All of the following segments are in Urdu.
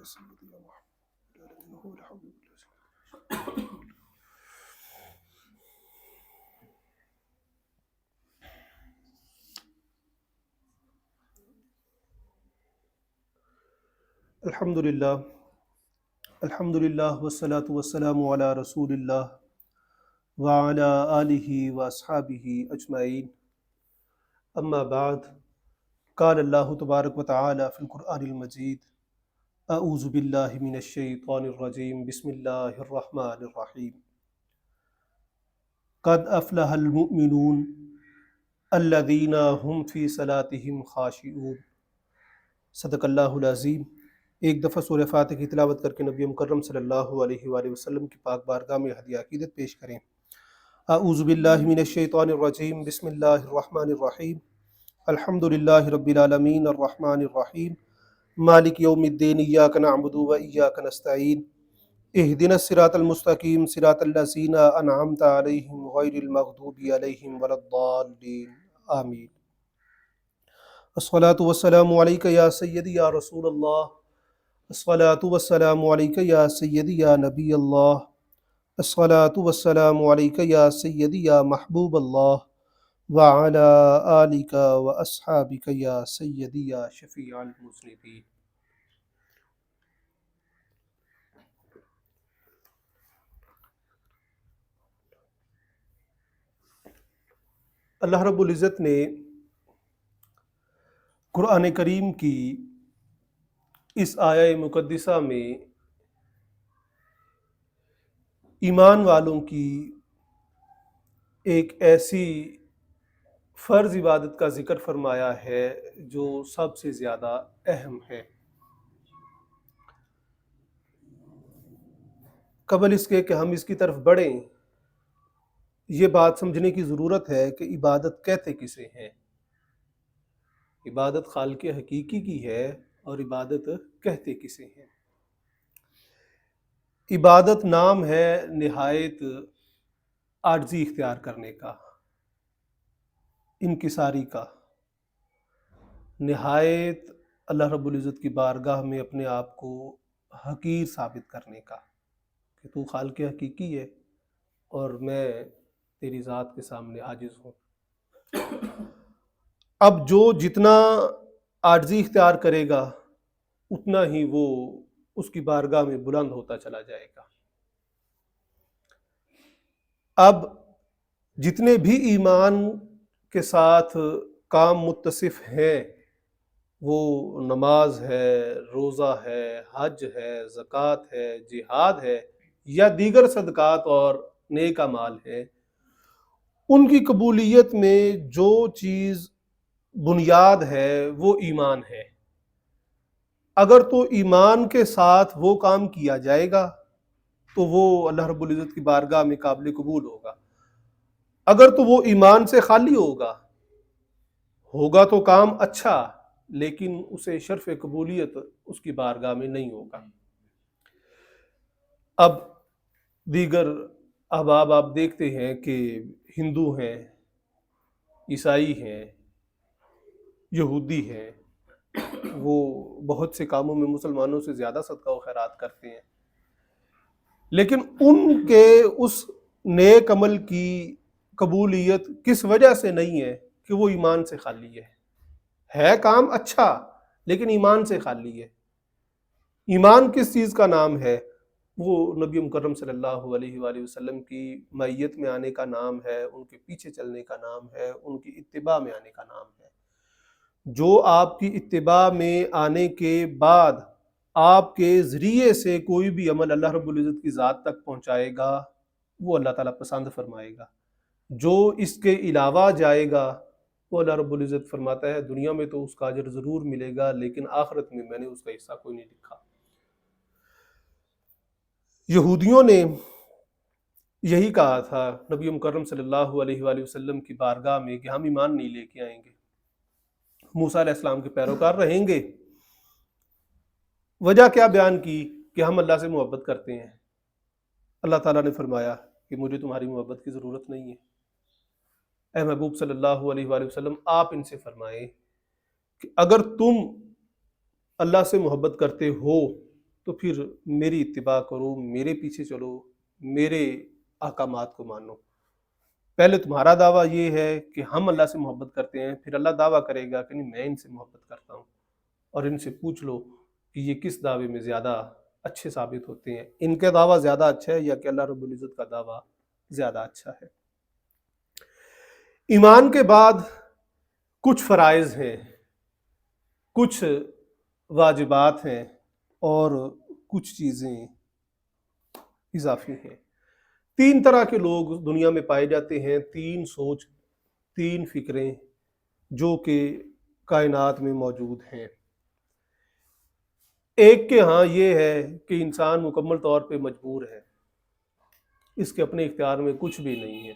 يا سيدي يا محمد إنه لا حول ولا قوة. الحمدللہ والصلاة والسلام علی رسول اللہ وعلی آلہ واصحابہ اجمعین. اما بعد، قال اللہ تبارک وتعالی فی القرآن المجید: اعوذ باللہ من الشیطان الرجیم، بسم اللہ الرحمن الرحیم. قد افلح المؤمنون الذین هم فی صلاتہم خاشعون. صدق اللہ العظیم. ایک دفعہ سورہ فاتحہ کی تلاوت کر کے نبی مکرم صلی اللہ علیہ وآلہ وسلم کی پاک بارگاہ میں ہدیہ عقیدت پیش کریں. اعوذ باللہ من الشیطان الرجیم، بسم اللہ الرحمن الرحیم. الحمد للہ رب العالمین الرحمن الرحیم مالک یوم الدین، ایاک نعبد و ایاک نستعین، اہدنا الصراط المستقیم صراط الذین انعمت علیہم غیر المغضوب علیہم ولا الضالین آمین. الصلاۃ والسلام علیک یا سیدی یا رسول اللہ، الصلاۃ والسلام علیک یا سیدی یا نبی اللہ، الصلاۃ والسلام علیک یا سیدی یا محبوب اللہ، وعلی آلک و اصحابک یا سیدی یا شفیع المذنبین. اللہ رب العزت نے قرآن کریم کی اس آیہ مقدسہ میں ایمان والوں کی ایک ایسی فرض عبادت کا ذکر فرمایا ہے جو سب سے زیادہ اہم ہے. قبل اس کے کہ ہم اس کی طرف بڑھیں، یہ بات سمجھنے کی ضرورت ہے کہ عبادت کہتے کسے ہیں. عبادت خالق حقیقی کی ہے اور عبادت کہتے کسے ہیں. عبادت نام ہے نہایت عاجزی اختیار کرنے کا، انکساری کا، نہایت اللہ رب العزت کی بارگاہ میں اپنے آپ کو حقیر ثابت کرنے کا کہ تو خالق حقیقی ہے اور میں تیری ذات کے سامنے عاجز ہوں. اب جو جتنا عاجزی اختیار کرے گا اتنا ہی وہ اس کی بارگاہ میں بلند ہوتا چلا جائے گا. اب جتنے بھی ایمان کے ساتھ کام متصف ہیں، وہ نماز ہے، روزہ ہے، حج ہے، زکوٰۃ ہے، جہاد ہے یا دیگر صدقات اور نیک اعمال ہے، ان کی قبولیت میں جو چیز بنیاد ہے وہ ایمان ہے. اگر تو ایمان کے ساتھ وہ کام کیا جائے گا تو وہ اللہ رب العزت کی بارگاہ میں قابل قبول ہوگا. اگر تو وہ ایمان سے خالی ہوگا تو کام اچھا، لیکن اسے شرف قبولیت اس کی بارگاہ میں نہیں ہوگا. اب دیگر احباب آپ دیکھتے ہیں کہ ہندو ہیں، عیسائی ہیں، یہودی ہیں، وہ بہت سے کاموں میں مسلمانوں سے زیادہ صدقہ و خیرات کرتے ہیں، لیکن ان کے اس نیک عمل کی قبولیت کس وجہ سے نہیں ہے کہ وہ ایمان سے خالی ہے کام اچھا لیکن ایمان سے خالی ہے. ایمان کس چیز کا نام ہے؟ وہ نبی مکرم صلی اللہ علیہ وآلہ وسلم کی معیت میں آنے کا نام ہے، ان کے پیچھے چلنے کا نام ہے، ان کی اتباع میں آنے کا نام ہے. جو آپ کی اتباع میں آنے کے بعد آپ کے ذریعے سے کوئی بھی عمل اللہ رب العزت کی ذات تک پہنچائے گا وہ اللہ تعالیٰ پسند فرمائے گا. جو اس کے علاوہ جائے گا وہ اللہ رب العزت فرماتا ہے دنیا میں تو اس کا اجر ضرور ملے گا لیکن آخرت میں میں نے اس کا حصہ کوئی نہیں لکھا. یہودیوں نے یہی کہا تھا نبی مکرم صلی اللہ علیہ وآلہ وسلم کی بارگاہ میں کہ ہم ایمان نہیں لے کے آئیں گے، موسیٰ علیہ السلام کے پیروکار رہیں گے. وجہ کیا بیان کی؟ کہ ہم اللہ سے محبت کرتے ہیں. اللہ تعالیٰ نے فرمایا کہ مجھے تمہاری محبت کی ضرورت نہیں ہے. اے محبوب صلی اللہ علیہ وآلہ وسلم، آپ ان سے فرمائیں کہ اگر تم اللہ سے محبت کرتے ہو تو پھر میری اتباع کرو، میرے پیچھے چلو، میرے احکامات کو مانو۔ پہلے تمہارا دعویٰ یہ ہے کہ ہم اللہ سے محبت کرتے ہیں، پھر اللہ دعویٰ کرے گا کہ نہیں میں ان سے محبت کرتا ہوں، اور ان سے پوچھ لو کہ یہ کس دعوے میں زیادہ اچھے ثابت ہوتے ہیں، ان کا دعویٰ زیادہ اچھا ہے یا کہ اللہ رب العزت کا دعویٰ زیادہ اچھا ہے۔ ایمان کے بعد کچھ فرائض ہیں، کچھ واجبات ہیں، اور کچھ چیزیں اضافی ہیں۔ 3 طرح کے لوگ دنیا میں پائے جاتے ہیں، 3 سوچ، 3 فکریں جو کہ کائنات میں موجود ہیں۔ ایک کے ہاں یہ ہے کہ انسان مکمل طور پہ مجبور ہے، اس کے اپنے اختیار میں کچھ بھی نہیں ہے۔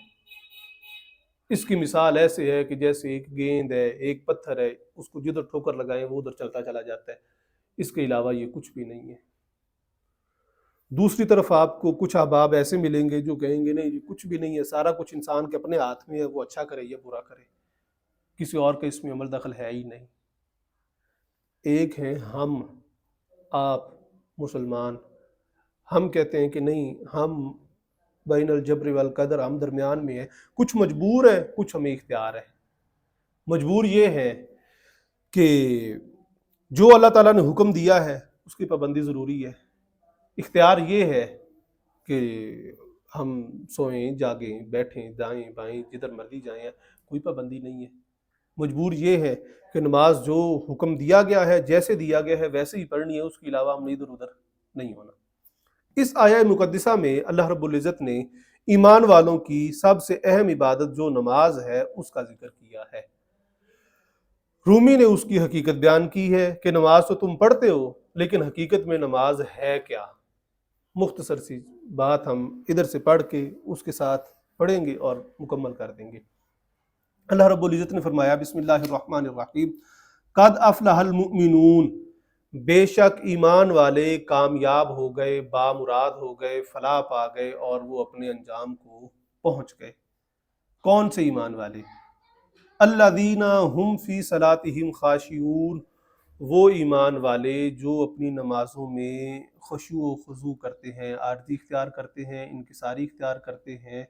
اس کی مثال ایسے ہے کہ جیسے ایک گیند ہے، ایک پتھر ہے، اس کو جدھر ٹھوکر لگائیں وہ ادھر چلتا چلا جاتا ہے، اس کے علاوہ یہ کچھ بھی نہیں ہے۔ دوسری طرف آپ کو کچھ احباب ایسے ملیں گے جو کہیں گے نہیں کچھ بھی نہیں ہے، سارا کچھ انسان کے اپنے ہاتھ میں ہے، وہ اچھا کرے یا برا کرے، کسی اور کا اس میں عمل دخل ہے ہی نہیں۔ ایک ہیں ہم، آپ مسلمان، ہم کہتے ہیں کہ نہیں، ہم بین الجبر والقدر، ہم درمیان میں ہیں، کچھ مجبور ہے، کچھ ہمیں اختیار ہے۔ مجبور یہ ہے کہ جو اللہ تعالیٰ نے حکم دیا ہے اس کی پابندی ضروری ہے۔ اختیار یہ ہے کہ ہم سوئیں، جاگیں، بیٹھیں، دائیں بائیں، جدھر مرضی جائیں، کوئی پابندی نہیں ہے۔ مجبور یہ ہے کہ نماز جو حکم دیا گیا ہے، جیسے دیا گیا ہے ویسے ہی پڑھنی ہے، اس کے علاوہ ہم ادھر ادھر نہیں ہونا۔ اس آیہ مقدسہ میں اللہ رب العزت نے ایمان والوں کی سب سے اہم عبادت جو نماز ہے اس کا ذکر کیا ہے۔ رومی نے اس کی حقیقت بیان کی ہے کہ نماز تو تم پڑھتے ہو، لیکن حقیقت میں نماز ہے کیا؟ مختصر سی بات ہم ادھر سے پڑھ کے اس کے ساتھ پڑھیں گے اور مکمل کر دیں گے۔ اللہ رب العزت نے فرمایا بسم اللہ الرحمن الرحیم، قد افلح المؤمنون، بے شک ایمان والے کامیاب ہو گئے، بامراد ہو گئے، فلاح پا گئے اور وہ اپنے انجام کو پہنچ گئے۔ کون سے ایمان والے؟ الذین ہم فی صلاتہم خاشعون، وہ ایمان والے جو اپنی نمازوں میں خشوع و خضوع کرتے ہیں، عاجزی اختیار کرتے ہیں، انکساری اختیار کرتے ہیں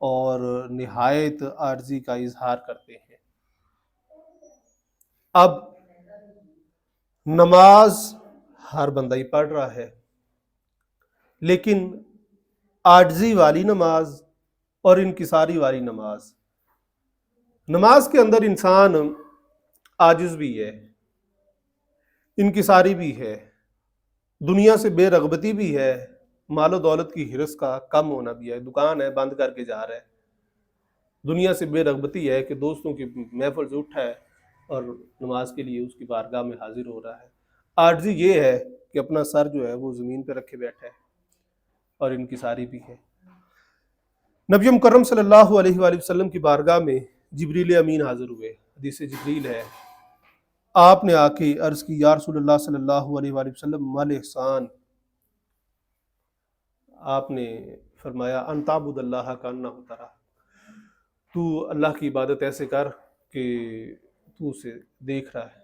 اور نہایت عاجزی کا اظہار کرتے ہیں۔ اب نماز ہر بندہ ہی پڑھ رہا ہے، لیکن عاجزی والی نماز اور انکساری والی نماز، نماز کے اندر انسان عاجز بھی ہے، انکساری بھی ہے، دنیا سے بے رغبتی بھی ہے، مال و دولت کی حرص کا کم ہونا بھی ہے، دکان ہے بند کر کے جا رہا ہے، دنیا سے بے رغبتی ہے کہ دوستوں کی محفل سے اٹھا ہے اور نماز کے لیے اس کی بارگاہ میں حاضر ہو رہا ہے۔ عاجزی یہ ہے کہ اپنا سر جو ہے وہ زمین پہ رکھے بیٹھا ہے، اور انکساری بھی ہے۔ نبی مکرم صلی اللہ علیہ وآلہ وسلم کی بارگاہ میں جبریل امین حاضر ہوئے، حدیث جبریل ہے، آپ نے آ کے عرض کی یا رسول اللہ صلی اللہ علیہ وآلہ وسلم مل احسان، آپ نے فرمایا ان تعبد اللہ کانہ تراہ، تو اللہ کی عبادت ایسے کر کہ تو اسے دیکھ رہا ہے۔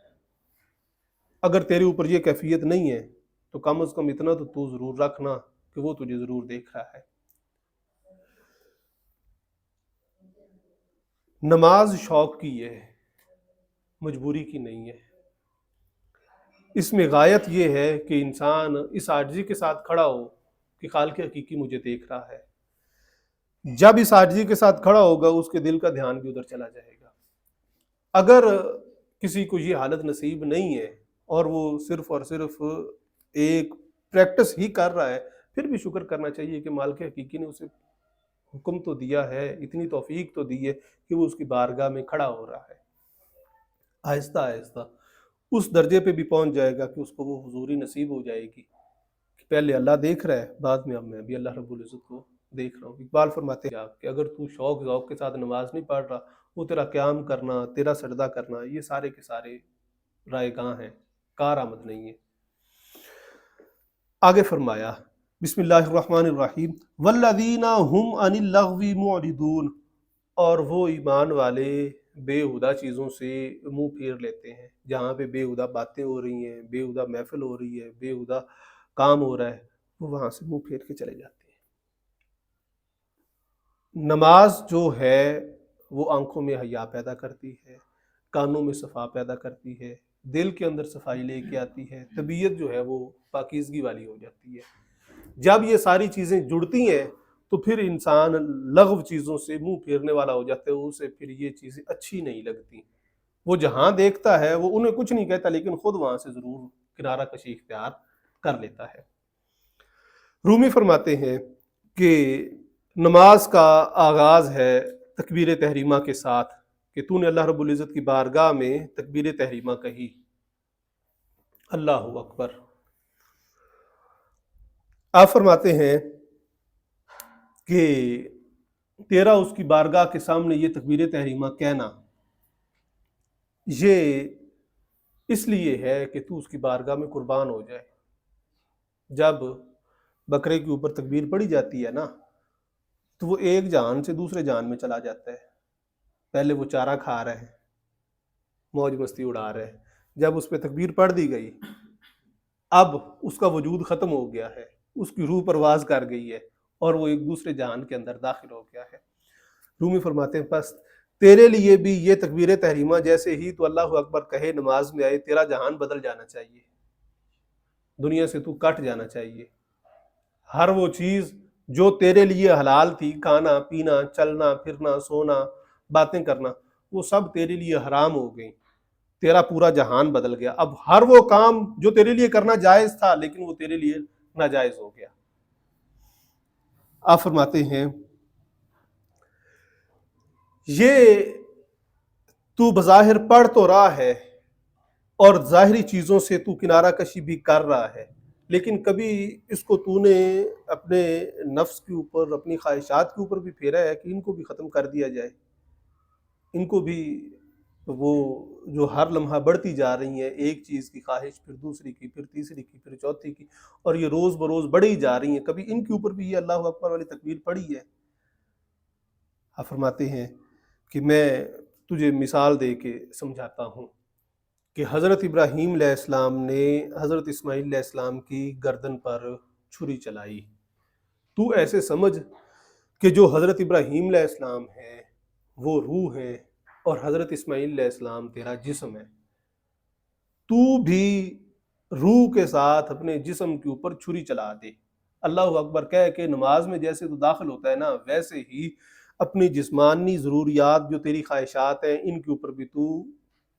اگر تیرے اوپر یہ کیفیت نہیں ہے تو کم از کم اتنا تو ضرور رکھنا کہ وہ تجھے ضرور دیکھ رہا ہے۔ نماز شوق کی ہے، مجبوری کی نہیں ہے۔ اس میں غایت یہ ہے کہ انسان اس عاجزی کے ساتھ کھڑا ہو کہ خالق حقیقی مجھے دیکھ رہا ہے۔ جب اس عاجزی کے ساتھ کھڑا ہوگا اس کے دل کا دھیان بھی ادھر چلا جائے گا۔ اگر کسی کو یہ حالت نصیب نہیں ہے اور وہ صرف اور صرف ایک پریکٹس ہی کر رہا ہے، پھر بھی شکر کرنا چاہیے کہ مالک حقیقی نے اسے حکم تو دیا ہے، اتنی توفیق تو دی ہے کہ وہ اس کی بارگاہ میں کھڑا ہو رہا ہے۔ آہستہ آہستہ اس درجے پہ بھی پہنچ جائے گا کہ اس کو وہ حضوری نصیب ہو جائے گی کہ پہلے اللہ دیکھ رہا ہے، بعد میں اب میں بھی اللہ رب العزت کو دیکھ رہا ہوں۔ اقبال فرماتے ہیں کہ اگر تو شوق ذوق کے ساتھ نماز نہیں پڑھ رہا، وہ تیرا قیام کرنا، تیرا سجدہ کرنا، یہ سارے کے سارے رائے گاں ہیں، کارآمد نہیں ہے۔ آگے فرمایا بسم اللہ الرحمن الرحیم والذین هم عن اللغو معرضون، اور وہ ایمان والے بےہودہ چیزوں سے منہ پھیر لیتے ہیں۔ جہاں پہ بےہودہ باتیں ہو رہی ہیں، بےہودہ محفل ہو رہی ہے، بےہودہ کام ہو رہا ہے وہ وہاں سے منہ پھیر کے چلے جاتے ہیں۔ نماز جو ہے وہ آنکھوں میں حیا پیدا کرتی ہے، کانوں میں صفا پیدا کرتی ہے، دل کے اندر صفائی لے کے آتی ہے، طبیعت جو ہے وہ پاکیزگی والی ہو جاتی ہے۔ جب یہ ساری چیزیں جڑتی ہیں تو پھر انسان لغو چیزوں سے منہ پھیرنے والا ہو جاتا ہے، اسے پھر یہ چیزیں اچھی نہیں لگتی۔ وہ جہاں دیکھتا ہے وہ انہیں کچھ نہیں کہتا، لیکن خود وہاں سے ضرور کنارہ کشی اختیار کر لیتا ہے۔ رومی فرماتے ہیں کہ نماز کا آغاز ہے تکبیر تحریمہ کے ساتھ، کہ تو نے اللہ رب العزت کی بارگاہ میں تکبیر تحریمہ کہی، اللہ اکبر۔ آپ فرماتے ہیں کہ تیرا اس کی بارگاہ کے سامنے یہ تکبیر تحریمہ کہنا یہ اس لیے ہے کہ تو اس کی بارگاہ میں قربان ہو جائے۔ جب بکرے کے اوپر تکبیر پڑی جاتی ہے نا تو وہ ایک جان سے دوسرے جان میں چلا جاتا ہے۔ پہلے وہ چارہ کھا رہے ہیں، موج مستی اڑا رہے ہیں، جب اس پہ تکبیر پڑھ دی گئی اب اس کا وجود ختم ہو گیا ہے، اس کی روح پرواز کر گئی ہے اور وہ ایک دوسرے جہان کے اندر داخل ہو گیا ہے۔ رومی فرماتے ہیں پس تیرے لیے بھی یہ تکبیر تحریمہ جیسے ہی تو اللہ اکبر کہے نماز میں آئے تیرا جہان بدل جانا چاہیے، دنیا سے تو کٹ جانا چاہیے۔ ہر وہ چیز جو تیرے لیے حلال تھی، کھانا پینا چلنا پھرنا سونا باتیں کرنا، وہ سب تیرے لیے حرام ہو گئی، تیرا پورا جہان بدل گیا۔ اب ہر وہ کام جو تیرے لیے کرنا جائز تھا لیکن وہ تیرے لیے ناجائز ہو گیا۔ آپ فرماتے ہیں یہ تو بظاہر پڑھ تو رہا ہے اور ظاہری چیزوں سے تو کنارہ کشی بھی کر رہا ہے، لیکن کبھی اس کو تو نے اپنے نفس کے اوپر اپنی خواہشات کے اوپر بھی پھیرا ہے کہ ان کو بھی ختم کر دیا جائے، ان کو بھی وہ جو ہر لمحہ بڑھتی جا رہی ہیں، ایک چیز کی خواہش پھر دوسری کی پھر تیسری کی پھر چوتھی کی، اور یہ روز بروز بڑھی جا رہی ہیں، کبھی ان کے اوپر بھی یہ اللہ اکبر والی تکبیر پڑھی ہے؟ آپ فرماتے ہیں کہ میں تجھے مثال دے کے سمجھاتا ہوں کہ حضرت ابراہیم علیہ السلام نے حضرت اسماعیل علیہ السلام کی گردن پر چھری چلائی۔ تو ایسے سمجھ کہ جو حضرت ابراہیم علیہ السلام ہے وہ روح ہے اور حضرت اسماعیل علیہ السلام تیرا جسم ہے، تو بھی روح کے ساتھ اپنے جسم کے اوپر چھری چلا دے۔ اللہ اکبر کہہ کے نماز میں جیسے تو داخل ہوتا ہے نا، ویسے ہی اپنی جسمانی ضروریات جو تیری خواہشات ہیں ان کے اوپر بھی تو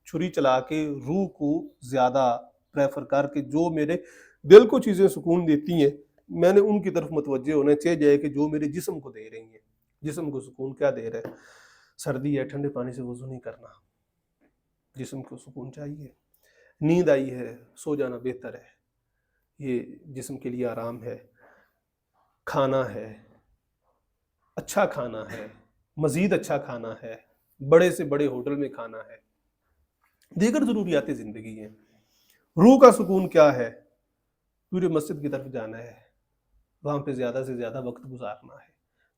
چھری چلا کے روح کو زیادہ پریفر کر کے جو میرے دل کو چیزیں سکون دیتی ہیں میں نے ان کی طرف متوجہ ہونا چاہیے کہ جو میرے جسم کو دے رہی ہیں۔ جسم کو سکون کیا دے رہا ہے؟ سردی ہے، ٹھنڈے پانی سے وضو نہیں کرنا، جسم کو سکون چاہیے۔ نیند آئی ہے، سو جانا بہتر ہے، یہ جسم کے لیے آرام ہے۔ کھانا ہے، اچھا کھانا ہے، مزید اچھا کھانا ہے، بڑے سے بڑے ہوٹل میں کھانا ہے، دیگر ضروریات زندگی ہیں۔ روح کا سکون کیا ہے؟ تجھے مسجد کی طرف جانا ہے، وہاں پہ زیادہ سے زیادہ وقت گزارنا ہے،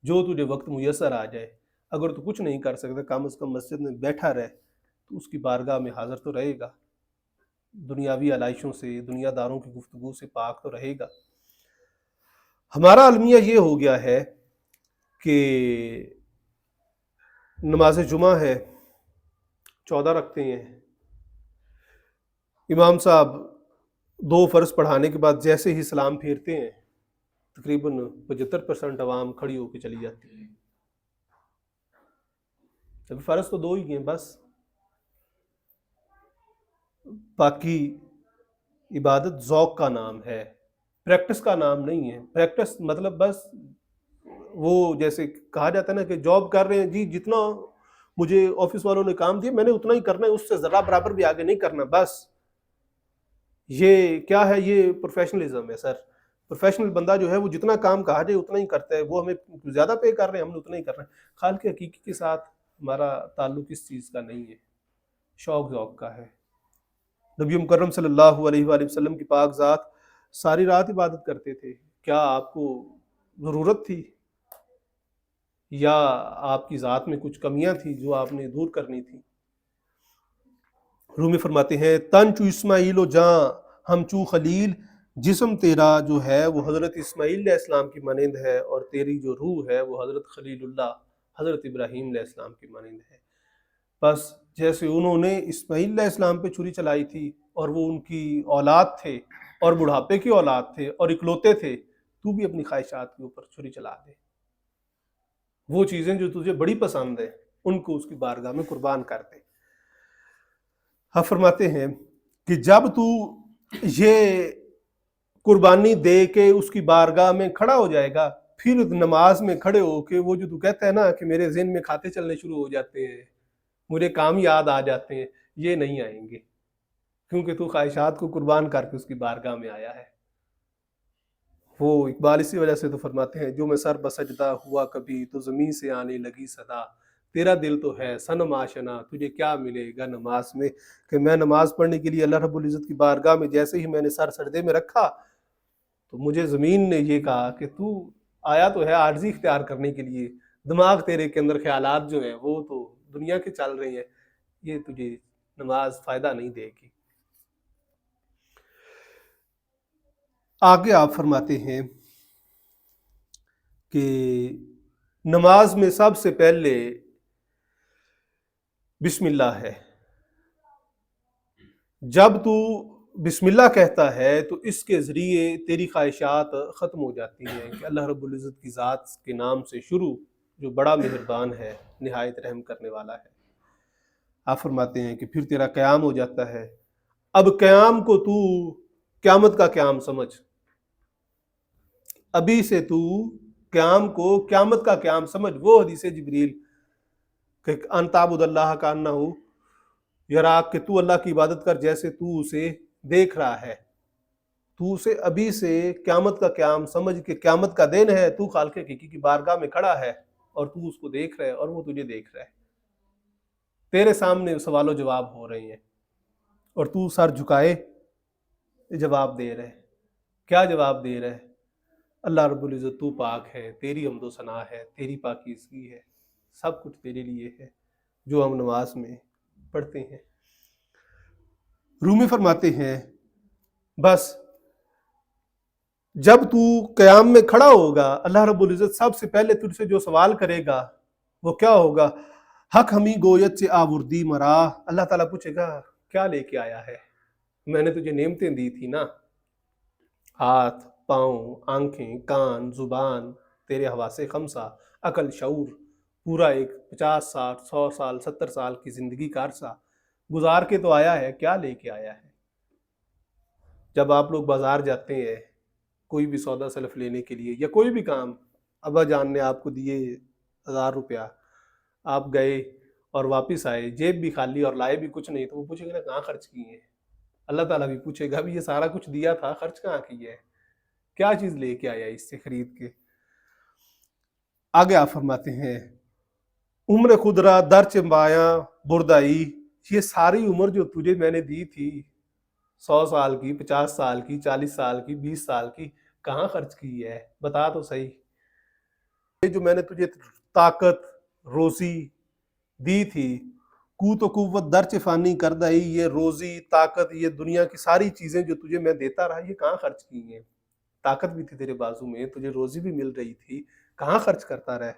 جو تجھے وقت میسر آ جائے، اگر تو کچھ نہیں کر سکتا کم از کم مسجد میں بیٹھا رہے تو اس کی بارگاہ میں حاضر تو رہے گا، دنیاوی علائشوں سے دنیا داروں کی گفتگو سے پاک تو رہے گا۔ ہمارا المیہ یہ ہو گیا ہے کہ نماز جمعہ ہے، 14 رکھتے ہیں، امام صاحب 2 فرض پڑھانے کے بعد جیسے ہی سلام پھیرتے ہیں تقریباً 75% عوام کھڑی ہو کے چلی جاتی ہے۔ ابھی فرض تو 2 ہی ہیں بس، باقی عبادت ذوق کا نام ہے، پریکٹس کا نام نہیں ہے۔ پریکٹس مطلب بس وہ جیسے کہا جاتا ہے نا کہ جاب کر رہے ہیں جی، جتنا مجھے آفس والوں نے کام دیا میں نے اتنا ہی کرنا ہے، اس سے ذرا برابر بھی آگے نہیں کرنا، بس یہ کیا ہے؟ یہ پروفیشنلزم ہے سر۔ پروفیشنل بندہ جو ہے وہ جتنا کام کہا جائے اتنا ہی کرتا ہے، وہ ہمیں زیادہ پے کر رہے ہیں ہم نے اتنا ہی کرنا ہے۔ خالق حقیقی کے ساتھ ہمارا تعلق اس چیز کا نہیں ہے، شوق ذوق کا ہے۔ نبی مکرم صلی اللہ علیہ وآلہ وسلم کی پاک ذات ساری رات عبادت کرتے تھے، کیا آپ کو ضرورت تھی یا آپ کی ذات میں کچھ کمیاں تھیں جو آپ نے دور کرنی تھی؟ رومی فرماتے ہیں تن چو اسماعیل و جاں ہم چو خلیل جسم تیرا جو ہے وہ حضرت اسماعیل علیہ السلام کی مانند ہے، اور تیری جو روح ہے وہ حضرت خلیل اللہ حضرت ابراہیم علیہ السلام کی مانند ہے۔ بس جیسے انہوں نے اسماعیل علیہ السلام پہ چھری چلائی تھی اور وہ ان کی اولاد تھے اور بڑھاپے کی اولاد تھے اور اکلوتے تھے، تو بھی اپنی خواہشات کے اوپر چھری چلا دے۔ وہ چیزیں جو تجھے بڑی پسند ہیں ان کو اس کی بارگاہ میں قربان کر دے۔ ہم فرماتے ہیں کہ جب تو یہ قربانی دے کے اس کی بارگاہ میں کھڑا ہو جائے گا، پھر نماز میں کھڑے ہو کے وہ جو تو کہتا ہے نا کہ میرے ذہن میں کھاتے چلنے شروع ہو جاتے ہیں، مجھے کام یاد آ جاتے ہیں، یہ نہیں آئیں گے، کیونکہ تو خواہشات کو قربان کر کے اس کی بارگاہ میں آیا ہے۔ وہ اقبال اسی وجہ سے تو فرماتے ہیں، جو میں سر بسجدہ ہوا کبھی تو زمین سے آنے لگی صدا، تیرا دل تو ہے صنم آشنا، تجھے کیا ملے گا نماز میں۔ کہ میں نماز پڑھنے کے لیے اللہ رب العزت کی بارگاہ میں جیسے ہی میں نے سر سجدے میں رکھا تو مجھے زمین نے یہ کہا کہ تو آیا تو ہے عاجزی اختیار کرنے کے لیے، دماغ تیرے کے اندر خیالات جو ہیں وہ تو دنیا کے چل رہے ہیں، یہ تجھے نماز فائدہ نہیں دے گی۔ آگے آپ فرماتے ہیں کہ نماز میں سب سے پہلے بسم اللہ ہے۔ جب تو بسم اللہ کہتا ہے تو اس کے ذریعے تیری خواہشات ختم ہو جاتی ہیں کہ اللہ رب العزت کی ذات کے نام سے شروع، جو بڑا مہربان ہے، نہایت رحم کرنے والا ہے۔ آپ فرماتے ہیں کہ پھر تیرا قیام ہو جاتا ہے۔ اب قیام کو تو قیامت کا قیام سمجھ، ابھی سے تو قیام کو قیامت کا قیام سمجھ۔ وہ حدیث جبریل کہ ان تعبد اللہ کا انہ یراک، کہ تو اللہ کی عبادت کر جیسے تو اسے دیکھ رہا ہے۔ تو اسے ابھی سے قیامت کا قیام سمجھ کہ قیامت کا دن ہے، تو خالق حقیقی کی بارگاہ میں کھڑا ہے اور تو اس کو دیکھ رہا ہے اور وہ تجھے دیکھ رہا ہے۔ تیرے سامنے سوال و جواب ہو رہے ہیں اور تو سر جھکائے جواب دے رہے۔ کیا جواب دے رہے؟ اللہ رب العزت تو پاک ہے، تیری حمد و ثنا ہے، تیری پاکیزگی ہے، سب کچھ تیرے لیے ہے جو ہم نماز میں پڑھتے ہیں۔ رومی فرماتے ہیں بس جب تو قیام میں کھڑا ہوگا، اللہ رب العزت سب سے پہلے تجھ سے جو سوال کرے گا وہ کیا ہوگا؟ حق ہمیں گویت سے آوردی مرا، اللہ تعالیٰ پوچھے گا کیا لے کے آیا ہے؟ میں نے تجھے نعمتیں دی تھی نا، ہاتھ، پاؤں، آنکھیں، کان، زبان، تیرے حواس خمسہ، عقل، شعور، پورا ایک 50 سال 100 سال 70 سال کی زندگی کا عرصہ گزار کے تو آیا ہے، کیا لے کے آیا ہے؟ جب آپ لوگ بازار جاتے ہیں کوئی بھی سودا سلف لینے کے لیے یا کوئی بھی کام، ابا جان نے آپ کو دیے 1000 روپیہ، آپ گئے اور واپس آئے، جیب بھی خالی اور لائے بھی کچھ نہیں، تو وہ پوچھے گا نا کہاں خرچ کیے ہیں؟ اللہ تعالیٰ بھی پوچھے گا بھی یہ سارا کچھ دیا تھا، خرچ کہاں کیا ہے؟ کیا چیز لے کے آیا اس سے خرید کے؟ آگے آپ فرماتے ہیں عمر خدرا در چمبایا بردائی، یہ ساری عمر جو تجھے میں نے دی تھی، 100 سال کی، 50 سال کی، 40 سال کی، 20 سال کی، کہاں خرچ کی ہے؟ بتا تو صحیح۔ یہ جو میں نے تجھے طاقت روزی دی تھی، قوت و قوت در چفانی کر دائی، یہ روزی طاقت یہ دنیا کی ساری چیزیں جو تجھے میں دیتا رہا، یہ کہاں خرچ کی ہیں؟ طاقت بھی تھی تیرے بازو میں، تجھے روزی بھی مل رہی تھی، کہاں خرچ کرتا رہے؟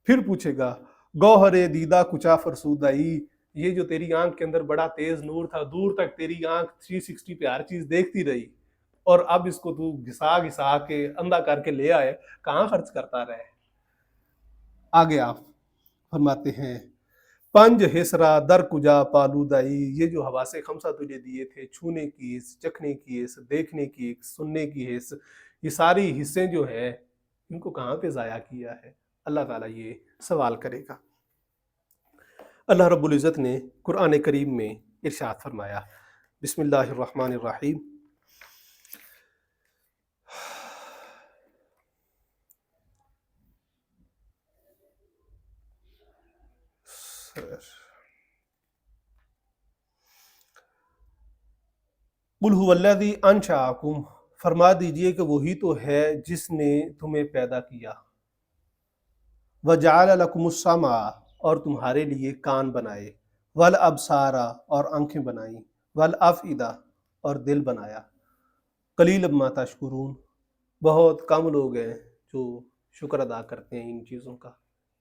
پھر پوچھے گا گوہر دیدہ کچا فرسودائی، یہ جو تیری آنکھ کے اندر بڑا تیز نور تھا، دور تک تیری آنکھ 360 پہ ہر چیز دیکھتی رہی، اور اب اس کو تو گھسا گھسا کے اندھا کر کے لے آئے، کہاں خرچ کرتا رہے؟ آگے آپ فرماتے ہیں پنج حسرا در کجا پالودائی، یہ جو حواس خمسہ تجھے دیے تھے، چھونے کی حس، چکھنے کی حس، دیکھنے کی حس، سننے کی حس، یہ ساری حصیں جو ہیں ان کو کہاں پہ ضائع کیا ہے؟ اللہ تعالیٰ یہ سوال کرے گا۔ اللہ رب العزت نے قرآن کریم میں ارشاد فرمایا، بسم اللہ الرحمن الرحیم، قل هو الذی انشأکم، فرما دیجئے کہ وہی تو ہے جس نے تمہیں پیدا کیا، وجعل لکم السمع، اور تمہارے لیے کان بنائے، والابصار، اور آنکھیں بنائیں، والافئدہ، اور دل بنایا۔ قلیلا ما تشکرون، بہت کم لوگ ہیں جو شکر ادا کرتے ہیں ان چیزوں کا،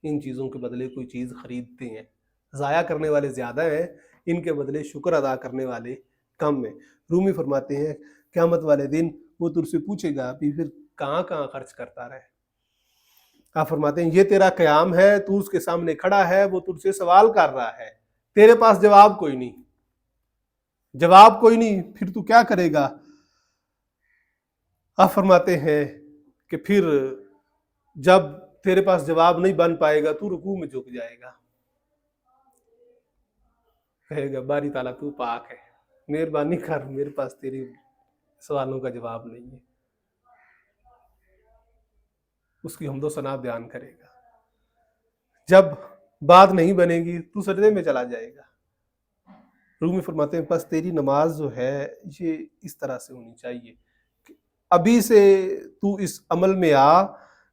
ان چیزوں کے بدلے کوئی چیز خریدتے ہیں۔ ضائع کرنے والے زیادہ ہیں، ان کے بدلے شکر ادا کرنے والے کم ہیں۔ رومی فرماتے ہیں قیامت والے دن وہ تجھ سے پوچھے گا بھی پھر کہاں کہاں خرچ کرتا رہے۔ آپ فرماتے ہیں یہ تیرا قیام ہے، تو اس کے سامنے کھڑا ہے، وہ تجھ سے سوال کر رہا ہے، تیرے پاس جواب کوئی نہیں، جواب کوئی نہیں، پھر تو کیا کرے گا؟ آپ فرماتے ہیں کہ پھر جب تیرے پاس جواب نہیں بن پائے گا تو رکوع میں جھک جائے گا، کہے گا باری تعالیٰ تو پاک ہے، مہربانی کر، میرے پاس تیری سوالوں کا جواب نہیں ہے۔ اس کی حمد و ثنا بیان کرے گا۔ جب بات نہیں بنے گی تو سجدے میں چلا جائے گا۔ رومی فرماتے ہیں بس تیری نماز جو ہے یہ اس طرح سے ہونی چاہیے کہ ابھی سے تو اس عمل میں آ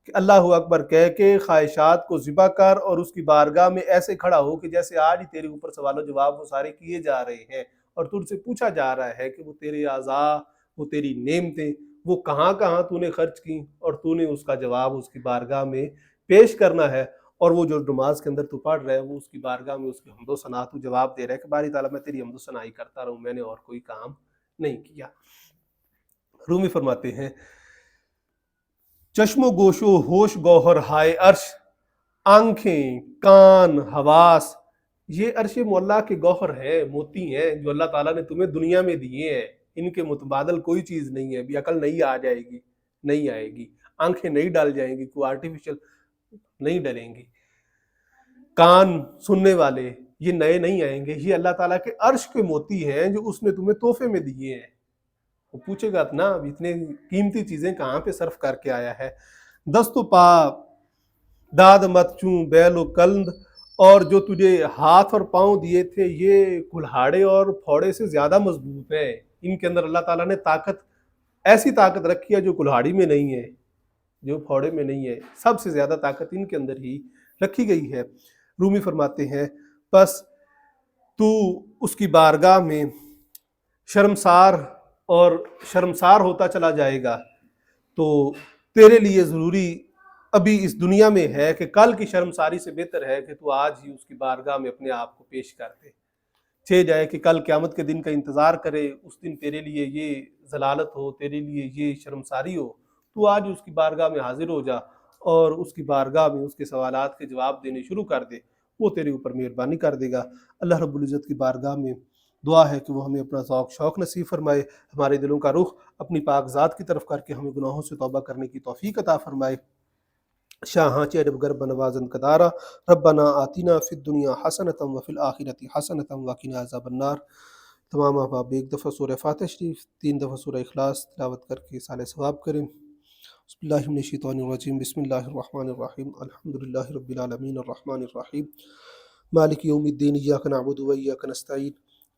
کہ اللہ اکبر کہہ کے خواہشات کو ذبح کر اور اس کی بارگاہ میں ایسے کھڑا ہو کہ جیسے آج ہی تیرے اوپر سوال و جواب وہ سارے کیے جا رہے ہیں، اور تجھ سے پوچھا جا رہا ہے کہ وہ تیرے اعضاء، وہ تیری نعمتیں، وہ کہاں کہاں تو نے خرچ کی، اور تو نے اس کا جواب اس کی بارگاہ میں پیش کرنا ہے۔ اور وہ جو نماز کے اندر تو پڑھ رہا ہے وہ اس کی بارگاہ میں اس کی حمد و ثنا تو جواب دے رہا ہے کہ باری تعالیٰ میں تیری حمد و ثنا ہی کرتا رہوں، میں نے اور کوئی کام نہیں کیا۔ رومی فرماتے ہیں چشم و گوش و ہوش گوہر ہائے عرش، آنکھیں، کان، حواس، یہ عرش معلیٰ کے گوہر ہیں، موتی ہیں جو اللہ تعالیٰ نے تمہیں دنیا میں دیے ہیں، ان کے متبادل کوئی چیز نہیں ہے۔ بھی عقل نہیں آ جائے گی، نہیں آئے گی، آنکھیں نہیں ڈال جائیں گی، کوئی آرٹیفیشل نہیں ڈلیں گی، کان سننے والے یہ نئے نہیں آئیں گے، یہ اللہ تعالیٰ کے عرش کے موتی ہیں جو اس نے تمہیں تحفے میں دیے ہیں۔ وہ پوچھے گا نا اتنے قیمتی چیزیں کہاں پہ صرف کر کے آیا ہے۔ دست و پا داد مت چوں بیل و کلند، اور جو تجھے ہاتھ اور پاؤں دیے تھے یہ کلہاڑے اور پھوڑے سے زیادہ مضبوط ہیں، ان کے اندر اللہ تعالیٰ نے طاقت، ایسی طاقت رکھی ہے جو کلہاڑی میں نہیں ہے، جو پھوڑے میں نہیں ہے، سب سے زیادہ طاقت ان کے اندر ہی رکھی گئی ہے۔ رومی فرماتے ہیں بس تو اس کی بارگاہ میں شرمسار اور شرمسار ہوتا چلا جائے گا، تو تیرے لیے ضروری ابھی اس دنیا میں ہے کہ کل کی شرمساری سے بہتر ہے کہ تو آج ہی اس کی بارگاہ میں اپنے آپ کو پیش کر دے، چھے جائے کہ کل قیامت کے دن کا انتظار کرے، اس دن تیرے لیے یہ ضلالت ہو، تیرے لیے یہ شرمساری ہو، تو آج اس کی بارگاہ میں حاضر ہو جا اور اس کی بارگاہ میں اس کے سوالات کے جواب دینے شروع کر دے، وہ تیرے اوپر مہربانی کر دے گا۔ اللہ رب العزت کی بارگاہ میں دعا ہے کہ وہ ہمیں اپنا ذوق شوق نصیب فرمائے، ہمارے دلوں کا رخ اپنی پاک ذات کی طرف کر کے ہمیں گناہوں سے توبہ کرنے کی توفیق عطا فرمائے۔ شاہاں چیرب گرب نوازن قدارہ ربنا آتنا فی الدنیا حسنۃ وفی الآخرۃ حسنۃ وقنا عذاب النار۔ تمام احباب ایک دفعہ سورہ فاتح شریف، 3 دفعہ سورہ اخلاص تلاوت کر کے سال ثواب کریں۔ بسم اللہ من الشیطان الرجیم، بسم اللہ الرحمن الرحیم، الحمدللہ رب العالمین الرحمن الرحیم مالک یوم الدین، ایاک نعبد و ایاک نستعین،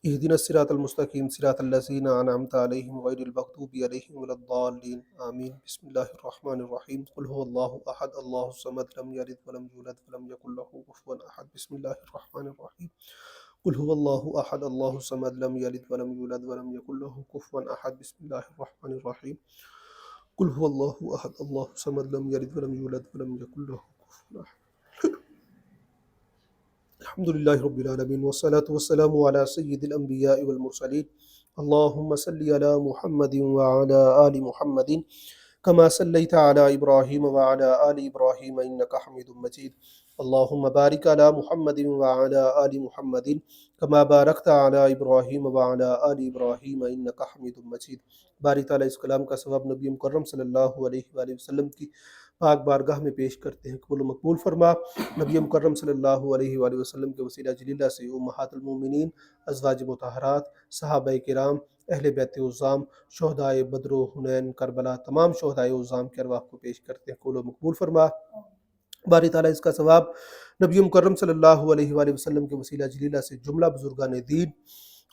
اہدنا الصراط المستقیم صراط الذین انعمت علیہم غیر المغضوب علیہم ولا الضالین آمین۔ بسم اللہ الرحمن الرحیم، قل هو اللہ احد اللہ الصمد لم یلد ولم یولد ولم یکن له کفوا احد۔ بسم اللہ الرحمن الرحیم، قل هو اللہ احد اللہ الصمد لم یلد ولم یولد ولم یکن له کفوا احد۔ بسم اللہ الرحمن الرحیم، قل هو اللہ احد اللہ الصمد لم یلد ولم یولد ولم یکن له کفوا احد۔ الحمدللہ رب العالمین والصلاة والسلام علی سید الانبیاء والمرسلین، اللہم صلی علی محمد وعلی آل محمد کما صلیت علی ابراہیم وعلی آل ابراہیم انک حمید مجید، اللہم بارک علی محمد وعلی آل محمد کما بارکت علی ابراہیم وعلی آل ابراہیم انک حمید مجید۔ باری تعالیٰ اس کلام کا ثواب نبی مکرم صلی اللہ علیہ وآلہ وسلم کی پاک بارگاہ میں پیش کرتے ہیں، قبول و مقبول فرما۔ نبی مکرم صلی اللہ علیہ وآلہ وسلم کے وسیلہ جلیلہ سے امہات المومنین، ازواج مطہرات، صحابہ کرام، اہل بیت عظام، شہدائے بدر و حنین، کربلا، تمام شہدائے عظام کے ارواح کو پیش کرتے ہیں، قبول و مقبول فرما۔ باری تعالیٰ اس کا ثواب نبی مکرم صلی اللہ علیہ وآلہ وسلم کے وسیلہ جلیلہ سے جملہ بزرگان دین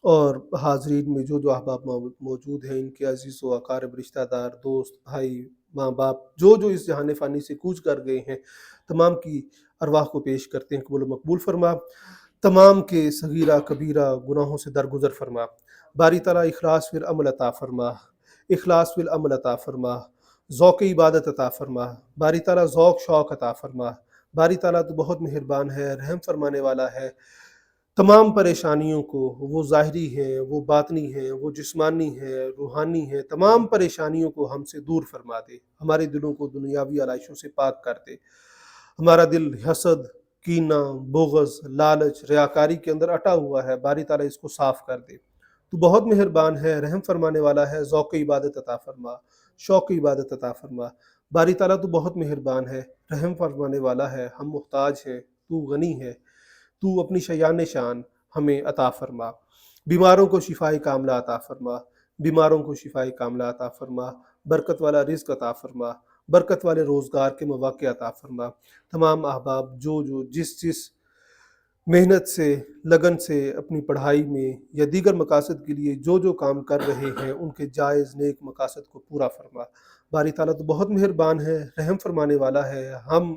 اور حاضرین میں جو احباب موجود ہیں، ان کے عزیز و اقارب، رشتہ دار، دوست، بھائی، ماں باپ، جو اس جہان فانی سے کوچ کر گئے ہیں، تمام کی ارواح کو پیش کرتے ہیں، قبول و مقبول فرما۔ تمام کے صغیرہ کبیرہ گناہوں سے درگزر فرما۔ باری تعالیٰ اخلاص پھر عمل عطا فرما۔ اخلاص فی العمل عطا فرما، ذوق عبادت عطا فرما، باری تعالیٰ ذوق شوق عطا فرما۔ باری تعالیٰ تو بہت مہربان ہے، رحم فرمانے والا ہے، تمام پریشانیوں کو، وہ ظاہری ہیں، وہ باطنی ہیں، وہ جسمانی ہیں، روحانی ہیں، تمام پریشانیوں کو ہم سے دور فرما دے، ہمارے دلوں کو دنیاوی علائشوں سے پاک کر دے۔ ہمارا دل حسد، کینہ، بغض، لالچ، ریاکاری کے اندر اٹا ہوا ہے، باری تعالیٰ اس کو صاف کر دے۔ تو بہت مہربان ہے، رحم فرمانے والا ہے، ذوق عبادت عطا فرما، شوق عبادت عطا فرما۔ باری تعالیٰ تو بہت مہربان ہے، رحم فرمانے والا ہے، ہم محتاج ہیں، تو غنی ہے، تو اپنی شیان شان ہمیں عطا فرما۔ بیماروں کو شفائے کاملہ عطا فرما، بیماروں کو شفائے کاملہ عطا فرما، برکت والا رزق عطا فرما، برکت والے روزگار کے مواقع عطا فرما۔ تمام احباب جو جس محنت سے، لگن سے اپنی پڑھائی میں یا دیگر مقاصد کے لیے جو کام کر رہے ہیں، ان کے جائز نیک مقاصد کو پورا فرما۔ باری تعالیٰ تو بہت مہربان ہے، رحم فرمانے والا ہے، ہم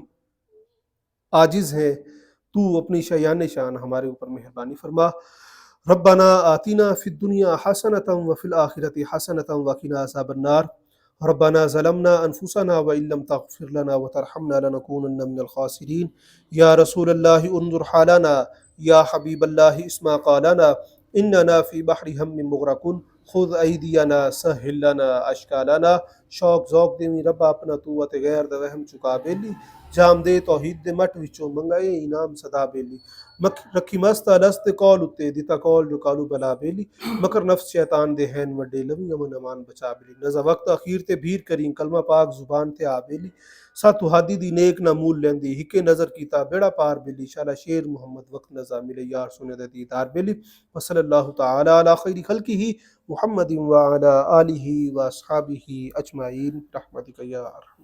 عاجز ہیں، تو اپنی شیان شان ہمارے اوپر مہربانی فرما۔ ربنا آتنا فی الدنیا حسنۃ وفی الآخرۃ حسنۃ وقنا عذاب النار۔ ربنا ظلمنا انفسنا وان لم تغفر لنا وترحمنا لنكونن من الخاسرین۔ یا رسول اللہ انظر حالنا، یا حبیب اللہ اسمع قالنا، اننا فی بحر ہم مغرقون، خذ ایدینا سہل لنا اشکالنا۔ شوق ذوق دیویں ربا اپنا توت غیر دا وہم چکا بیلی، جام دے توحید دے مٹ وچوں منگائے انعام صدا بیلی۔ رکھی مستا لست کول اتے دیتا کول جو کالو بلا بیلی، مکر نفس شیطان دے ہین وڈے لوی امن امان بچا بیلی۔ نزا وقت اخیر تے بھیر کریں کلمہ پاک زبان تے آ بیلی، ساتھ ہادی دی نیک نہ مول لیندی، ہکے نظر کیتا بیڑا پار بیلی، شالا شیر محمد وقت نزا ملے یار سنے دے دیدار بیلی۔ وصلی اللہ تعالی علی خیر خلقہ محمد وعلی آلہ واصحابہ اجمعین، رحمتک یا ارحم۔